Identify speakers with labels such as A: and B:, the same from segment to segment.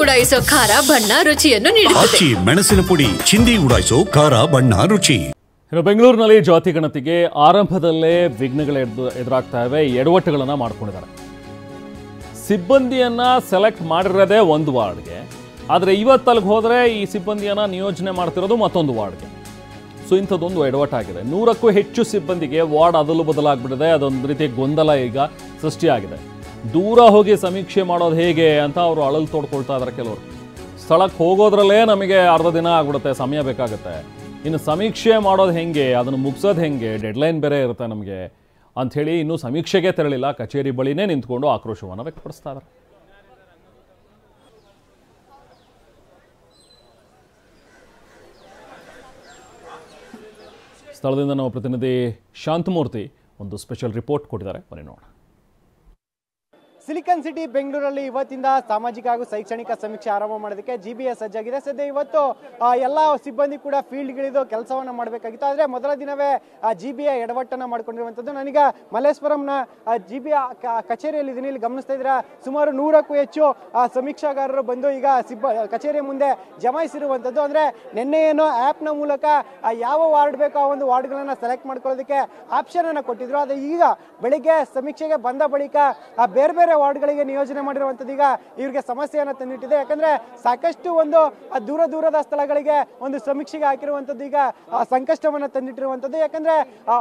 A: ಉಡಾಯಿಸೋ ಖಾರ ಬಣ್ಣ ರುಚಿಯನ್ನು ನೀಡುತ್ತದೆ.
B: ಮೆಣಸಿನ ಪುಡಿ ಚಿಂದಿ ಉಡಾಯಿಸೋ ಖಾರ ಬಣ್ಣ ರುಚಿ.
C: ಬೆಂಗಳೂರಿನಲ್ಲಿ ಜಾತಿ ಗಣತಿಗೆ ಆರಂಭದಲ್ಲೇ ವಿಘ್ನಗಳು ಎದುರಾಗ್ತಾ ಇವೆ, ಎಡವಟ್ಟುಗಳನ್ನು ಮಾಡ್ಕೊಂಡಿದ್ದಾರೆ. ಸಿಬ್ಬಂದಿಯನ್ನ ಸೆಲೆಕ್ಟ್ ಮಾಡಿರೋದೇ ಒಂದು ವಾರ್ಡ್ಗೆ, ಆದರೆ ಇವತ್ತಲ್ಲಿಗೆ ಹೋದರೆ ಈ ಸಿಬ್ಬಂದಿಯನ್ನ ನಿಯೋಜನೆ ಮಾಡ್ತಿರೋದು ಮತ್ತೊಂದು ವಾರ್ಡ್ಗೆ. ಸೊ ಇಂಥದ್ದೊಂದು ಎಡವಟ್ಟಾಗಿದೆ. 100ಕ್ಕೂ ಹೆಚ್ಚು ಸಿಬ್ಬಂದಿಗೆ ವಾರ್ಡ್ ಅದಲು ಬದಲಾಗ್ಬಿಟ್ಟಿದೆ. ಅದೊಂದು ರೀತಿಯ ಗೊಂದಲ ಈಗ ಸೃಷ್ಟಿಯಾಗಿದೆ. ದೂರ ಹೋಗಿ ಸಮೀಕ್ಷೆ ಮಾಡೋದು ಹೇಗೆ ಅಂತ ಅವರು ಅಳಲು ತೋಡ್ಕೊಳ್ತಾ ಇದ್ದಾರೆ. ಕೆಲವರು ಸ್ಥಳಕ್ಕೆ ಹೋಗೋದ್ರಲ್ಲೇ ನಮಗೆ ಅರ್ಧ ದಿನ ಆಗ್ಬಿಡುತ್ತೆ, ಸಮಯ ಬೇಕಾಗುತ್ತೆ. ಇನ್ನು ಸಮೀಕ್ಷೆ ಮಾಡೋದು ಹೆಂಗೆ, ಅದನ್ನು ಮುಗಿಸೋದು ಹೆಂಗೆ, ಡೆಡ್ಲೈನ್ ಬೇರೆ ಇರುತ್ತೆ ನಮಗೆ ಅಂಥೇಳಿ ಇನ್ನೂ ಸಮೀಕ್ಷೆಗೆ ತೆರಳಿಲ್ಲ. ಕಚೇರಿ ಬಳಿನೇ ನಿಂತ್ಕೊಂಡು ಆಕ್ರೋಶವನ್ನು ವ್ಯಕ್ತಪಡಿಸ್ತಾ ಇದ್ದಾರೆ. ಸ್ಥಳದಿಂದ ನಮ್ಮ ಪ್ರತಿನಿಧಿ ಶಾಂತಮೂರ್ತಿ ಒಂದು ಸ್ಪೆಷಲ್ ರಿಪೋರ್ಟ್ ಕೊಟ್ಟಿದ್ದಾರೆ, ಬನ್ನಿ ನೋಡೋಣ.
D: ಸಿಲಿಕಾನ್ ಸಿಟಿ ಬೆಂಗಳೂರಲ್ಲಿ ಇವತ್ತಿಂದ ಸಾಮಾಜಿಕ ಹಾಗೂ ಶೈಕ್ಷಣಿಕ ಸಮೀಕ್ಷೆ ಆರಂಭ ಮಾಡೋದಕ್ಕೆ GBA ಸಜ್ಜಾಗಿದೆ. ಸದ್ಯ ಇವತ್ತು ಎಲ್ಲ ಸಿಬ್ಬಂದಿ ಕೂಡ ಫೀಲ್ಡ್ಗಿಳಿದು ಕೆಲಸವನ್ನ ಮಾಡಬೇಕಾಗಿತ್ತು. ಆದರೆ ಮೊದಲ ದಿನವೇ GBA ಎಡವಟ್ಟನ್ನು ಮಾಡ್ಕೊಂಡಿರುವಂಥದ್ದು. ನಾನೀಗ ಮಲ್ಲೇಶ್ವರಂನ GBA ಕಚೇರಿಯಲ್ಲಿದ್ದೀನಿ. ಇಲ್ಲಿ ಗಮನಿಸ್ತಾ ಇದ್ದೀರಾ, ಸುಮಾರು 100ಕ್ಕೂ ಹೆಚ್ಚು ಸಮೀಕ್ಷಾಗಾರರು ಬಂದು ಈಗ ಕಚೇರಿಯ ಮುಂದೆ ಜಮಾಯಿಸಿರುವಂಥದ್ದು. ಅಂದರೆ ನಿನ್ನೆ ಏನೋ ಆ್ಯಪ್ನ ಮೂಲಕ ಯಾವ ವಾರ್ಡ್ ಬೇಕೋ ಆ ಒಂದು ವಾರ್ಡ್ಗಳನ್ನು ಸೆಲೆಕ್ಟ್ ಮಾಡ್ಕೊಳ್ಳೋದಕ್ಕೆ ಆಪ್ಷನ್ ಅನ್ನು ಕೊಟ್ಟಿದ್ರು. ಆದರೆ ಈಗ ಬೆಳಿಗ್ಗೆ ಸಮೀಕ್ಷೆಗೆ ಬಂದ ಬಳಿಕ ಬೇರೆ ಬೇರೆ ವಾರ್ಡ್ಗಳಿಗೆ ನಿಯೋಜನೆ ಮಾಡಿರುವಂಥದ್ದು ಈಗ ಇವರಿಗೆ ಸಮಸ್ಯೆಯನ್ನು ತಂದಿಟ್ಟಿದೆ. ಯಾಕಂದ್ರೆ ಸಾಕಷ್ಟು ಒಂದು ದೂರದ ಸ್ಥಳಗಳಿಗೆ ಒಂದು ಸಮೀಕ್ಷೆಗೆ ಹಾಕಿರುವಂಥದ್ದು ಈಗ ಸಂಕಷ್ಟವನ್ನು ತಂದಿಟ್ಟಿರುವಂಥದ್ದು. ಯಾಕಂದ್ರೆ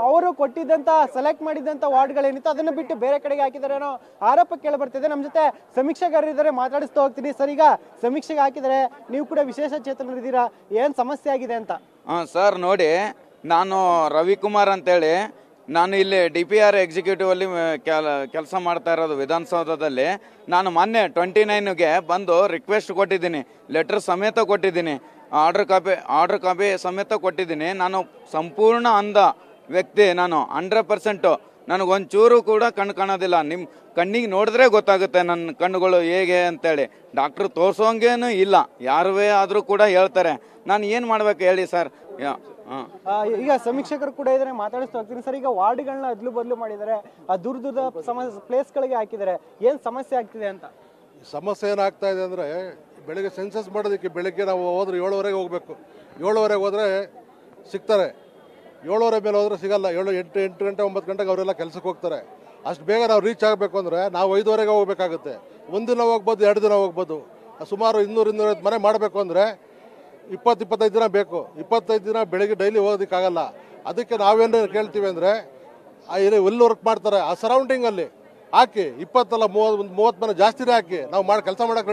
D: ಅವರು ಕೊಟ್ಟಿದ್ದಂತ ಸೆಲೆಕ್ಟ್ ಮಾಡಿದಂತ ವಾರ್ಡ್ಗಳೇನಿತ್ತು ಅದನ್ನು ಬಿಟ್ಟು ಬೇರೆ ಕಡೆಗೆ ಹಾಕಿದ್ದಾರೆ ಅನ್ನೋ ಆರೋಪ ಕೇಳಿ ಬರ್ತಿದೆ. ನಮ್ಮ ಜೊತೆ ಸಮೀಕ್ಷೆಗಾರರಿದ್ದಾರೆ, ಮಾತಾಡಿಸ್ತಾ ಹೋಗ್ತೀನಿ. ಸರ್, ಈಗ ಸಮೀಕ್ಷೆಗೆ ಹಾಕಿದರೆ ನೀವು ಕೂಡ ವಿಶೇಷ ಚೇತನರಿದ್ದೀರಾ, ಏನ್ ಸಮಸ್ಯೆ ಆಗಿದೆ ಅಂತ?
E: ಸರ್ ನೋಡಿ, ನಾನು ರವಿಕುಮಾರ್ ಅಂತೇಳಿ, ನಾನು ಇಲ್ಲಿ DPR ಎಕ್ಸಿಕ್ಯೂಟಿವ್ ಅಲ್ಲಿ ಕೆಲಸ ಮಾಡ್ತಾ ಇರೋದು ವಿಧಾನಸೌಧದಲ್ಲಿ. ನಾನು ಮೊನ್ನೆ 29ಗೆ ಬಂದು ರಿಕ್ವೆಸ್ಟ್ ಕೊಟ್ಟಿದ್ದೀನಿ, ಲೆಟರ್ ಸಮೇತ ಕೊಟ್ಟಿದ್ದೀನಿ, ಆರ್ಡರ್ ಕಾಪಿ ಸಮೇತ ಕೊಟ್ಟಿದ್ದೀನಿ. ನಾನು ಸಂಪೂರ್ಣ ಅಂಧ ವ್ಯಕ್ತಿ, ನಾನು 100%. ನನಗೊಂಚೂರು ಕೂಡ ಕಣ್ಣು ಕಾಣೋದಿಲ್ಲ. ನಿಮ್ಮ ಕಣ್ಣಿಗೆ ನೋಡಿದ್ರೆ ಗೊತ್ತಾಗುತ್ತೆ ನನ್ನ ಕಣ್ಣುಗಳು ಹೇಗೆ ಅಂತೇಳಿ. ಡಾಕ್ಟ್ರು ತೋರಿಸೋಂಗೇನು ಇಲ್ಲ, ಯಾರುವೇ ಆದರೂ ಕೂಡ ಹೇಳ್ತಾರೆ. ನಾನು ಏನು ಮಾಡ್ಬೇಕು ಹೇಳಿ ಸರ್?
D: ಈಗ ಸಮೀಕ್ಷಕರು ಕೂಡ ಇದ್ದಾರೆ, ಮಾತಾಡಿಸ್ತಾ ಹೋಗ್ತೀನಿ. ಸರ್, ಈಗ ವಾರ್ಡ್ಗಳನ್ನ ಅದ್ಲು ಬದಲು ಮಾಡಿದ್ದಾರೆ, ದೂರದ ಪ್ಲೇಸ್ಗಳಿಗೆ ಹಾಕಿದ್ದಾರೆ, ಏನ್ ಸಮಸ್ಯೆ ಆಗ್ತಿದೆ ಅಂತ?
F: ಸಮಸ್ಯೆ ಏನಾಗ್ತಾ ಇದೆ ಅಂದ್ರೆ, ಬೆಳಿಗ್ಗೆ ಸೆನ್ಸಸ್ ಮಾಡೋದಕ್ಕೆ ಬೆಳಿಗ್ಗೆ ನಾವು ಹೋದ್ರೆ 7:30ಗೆ ಹೋಗ್ಬೇಕು. 7:30ಗೆ ಹೋದ್ರೆ ಸಿಗ್ತಾರೆ, 7:30 ಮೇಲೆ ಹೋದ್ರೆ ಸಿಗಲ್ಲ. 8 ಗಂಟೆ 9 ಗಂಟೆಗೆ ಅವರೆಲ್ಲ ಕೆಲಸಕ್ಕೆ ಹೋಗ್ತಾರೆ. ಅಷ್ಟು ಬೇಗ ನಾವು ರೀಚ್ ಆಗಬೇಕು ಅಂದ್ರೆ ನಾವು 5:30ಗೆ ಹೋಗ್ಬೇಕಾಗುತ್ತೆ. ಒಂದಿನ ಹೋಗ್ಬೋದು, 2 ದಿನ ಹೋಗ್ಬೋದು. ಸುಮಾರು 200-250 ಮನೆ ಮಾಡಬೇಕು ಅಂದ್ರೆ 20-25 ದಿನ ಬೇಕು. 25 ದಿನ ಬೆಳಿಗ್ಗೆ ಡೈಲಿ ಹೋಗೋದಕ್ಕಾಗಲ್ಲ. ಅದಕ್ಕೆ ನಾವೇನು ಕೇಳ್ತೀವಿ ಅಂದರೆ, ಎಲ್ಲಿ ವರ್ಕ್ ಮಾಡ್ತಾರೆ ಆ ಸರೌಂಡಿಂಗಲ್ಲಿ ಹಾಕಿ 20 ಅಲ್ಲ 30 ಮನೆ ಜಾಸ್ತಿನೇ ಹಾಕಿ ನಾವು ಕೆಲಸ ಮಾಡೋಕೆ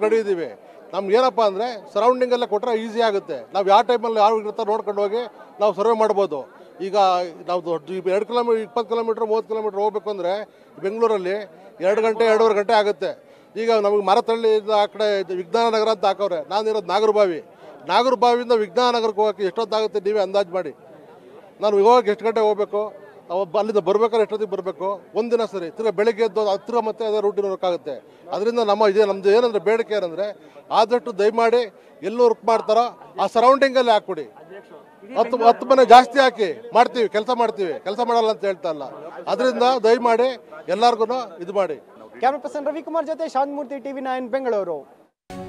F: ರೆಡಿ ಇದ್ದೀವಿ. ನಮ್ಗೆ ಏನಪ್ಪ ಅಂದರೆ ಸರೌಂಡಿಂಗಲ್ಲೇ ಕೊಟ್ಟರೆ ಈಸಿ ಆಗುತ್ತೆ. ನಾವು ಯಾವ ಟೈಮಲ್ಲಿ ಯಾವ ಇರ್ತಾರೆ ನೋಡ್ಕೊಂಡು ಹೋಗಿ ನಾವು ಸರ್ವೆ ಮಾಡ್ಬೋದು. ಈಗ ನಾವು 2 ಕಿಲೋಮೀಟರ್ 20 ಕಿಲೋಮೀಟ್ರ್ 30 ಕಿಲೋಮೀಟ್ರ್ ಹೋಗ್ಬೇಕು ಅಂದರೆ ಬೆಂಗಳೂರಲ್ಲಿ 2 ಗಂಟೆ 2.5 ಗಂಟೆ ಆಗುತ್ತೆ. ಈಗ ನಮಗೆ ಮರತಳ್ಳಿಯಿಂದ ಆ ಕಡೆ ವಿಜ್ಞಾನ ನಗರ ಅಂತ ಹಾಕವ್ರೆ. ನಾನಿರೋದು ನಾಗರಬಾವಿಯಿಂದ ವಿಜ್ಞಾನ ನಗರಕ್ಕೆ ಹೋಗೋಕ್ಕೆ ಎಷ್ಟೊತ್ತಾಗುತ್ತೆ ನೀವೇ ಅಂದಾಜು ಮಾಡಿ. ನಾನು ಹೋಗೋಕೆ ಎಷ್ಟು ಗಂಟೆ ಹೋಗಬೇಕು, ಅಲ್ಲಿಂದ ಬರ್ಬೇಕಾದ್ರೆ ಎಷ್ಟೊತ್ತಿಗೆ ಬರಬೇಕು, ಒಂದಿನ ಸರಿ ತಿರ್ಗಿ ಬೆಳಗ್ಗೆ ಎದ್ದು ಹತ್ತಿರ ಮತ್ತೆ ಅದೇ ರೂಟಿನ ವರ್ಕ್ ಆಗುತ್ತೆ. ಅದರಿಂದ ನಮ್ಮದು ಏನಂದ್ರೆ ಬೇಡಿಕೆ ಏನಂದರೆ, ಆದಷ್ಟು ದಯಮಾಡಿ ಎಲ್ಲೂ ವರ್ಕ್ ಮಾಡ್ತಾರೋ ಆ ಸರೌಂಡಿಂಗಲ್ಲಿ ಹಾಕ್ಬಿಡಿ. 10 ಮನೆ ಜಾಸ್ತಿ ಹಾಕಿ ಮಾಡ್ತೀವಿ, ಕೆಲಸ ಮಾಡಲ್ಲ ಅಂತ ಹೇಳ್ತಾ ಇಲ್ಲ. ಅದರಿಂದ ದಯಮಾಡಿ ಎಲ್ಲರಿಗೂ ಇದು ಮಾಡಿ.
D: ಕ್ಯಾಮರಾ ಪರ್ಸನ್ ರವಿಕುಮಾರ್ ಜೊತೆ ಶಾಂತಮೂರ್ತಿ, TV9 ಬೆಂಗಳೂರು.